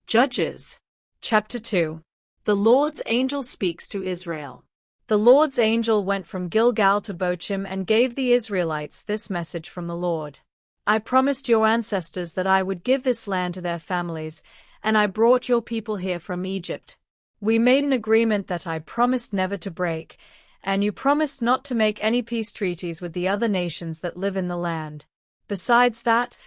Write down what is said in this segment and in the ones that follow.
Judges. Chapter 2. The Lord's angel speaks to Israel. The Lord's angel went from Gilgal to Bochim and gave the Israelites this message from the Lord. I promised your ancestors that I would give this land to their families, and I brought your people here from Egypt. We made an agreement that I promised never to break, and you promised not to make any peace treaties with the other nations that live in the land. Besides that,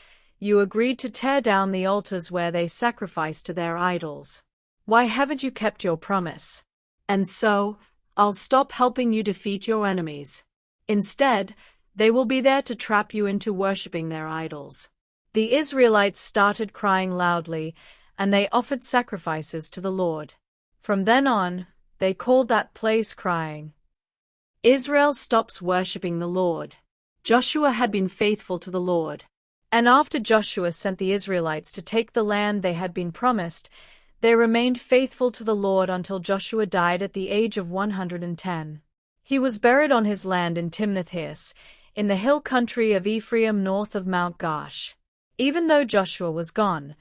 you agreed to tear down the altars where they sacrificed to their idols. Why haven't you kept your promise? And so, I'll stop helping you defeat your enemies. Instead, they will be there to trap you into worshipping their idols. The Israelites started crying loudly, and they offered sacrifices to the Lord. From then on, they called that place crying. Israel stops worshipping the Lord. Joshua had been faithful to the Lord. And after Joshua sent the Israelites to take the land they had been promised, they remained faithful to the Lord until Joshua died at the age of 110. He was buried on his land in Timnath-Heres, in the hill country of Ephraim north of Mount Gaash. Even though Joshua was gone,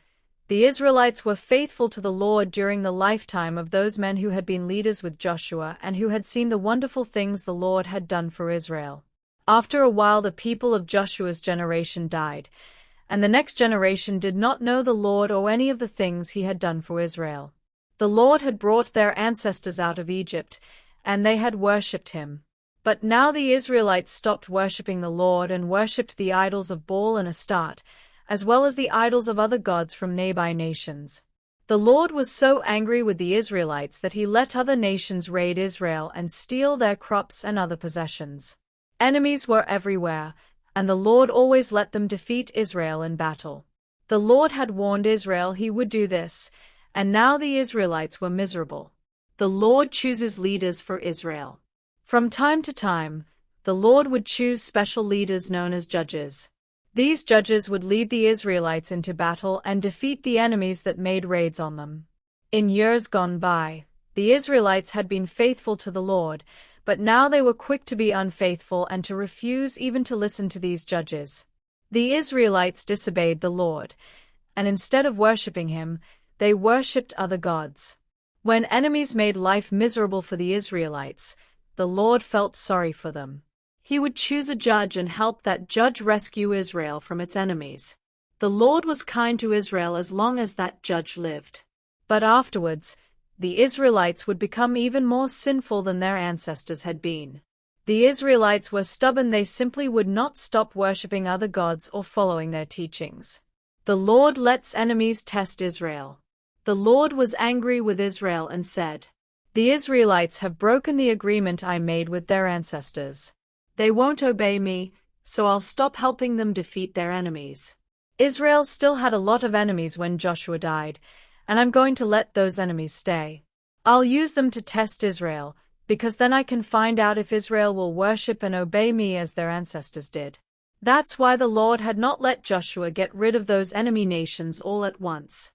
the Israelites were faithful to the Lord during the lifetime of those men who had been leaders with Joshua and who had seen the wonderful things the Lord had done for Israel. After a while the people of Joshua's generation died, and the next generation did not know the Lord or any of the things he had done for Israel. The Lord had brought their ancestors out of Egypt, and they had worshipped him. But now the Israelites stopped worshipping the Lord and worshipped the idols of Baal and Astarte, as well as the idols of other gods from nearby nations. The Lord was so angry with the Israelites that he let other nations raid Israel and steal their crops and other possessions. Enemies were everywhere, and the Lord always let them defeat Israel in battle. The Lord had warned Israel he would do this, and now the Israelites were miserable. The Lord chooses leaders for Israel. From time to time, the Lord would choose special leaders known as judges. These judges would lead the Israelites into battle and defeat the enemies that made raids on them. In years gone by, the Israelites had been faithful to the Lord, but now they were quick to be unfaithful and to refuse even to listen to these judges. The Israelites disobeyed the Lord, and instead of worshipping him, they worshipped other gods. When enemies made life miserable for the Israelites, the Lord felt sorry for them. He would choose a judge and help that judge rescue Israel from its enemies. The Lord was kind to Israel as long as that judge lived. But afterwards, the Israelites would become even more sinful than their ancestors had been. The Israelites were stubborn. They simply would not stop worshipping other gods or following their teachings. The Lord lets enemies test Israel. The Lord was angry with Israel and said, "The Israelites have broken the agreement I made with their ancestors. They won't obey me, so I'll stop helping them defeat their enemies." Israel still had a lot of enemies when Joshua died, and I'm going to let those enemies stay. I'll use them to test Israel, because then I can find out if Israel will worship and obey me as their ancestors did. That's why the Lord had not let Joshua get rid of those enemy nations all at once.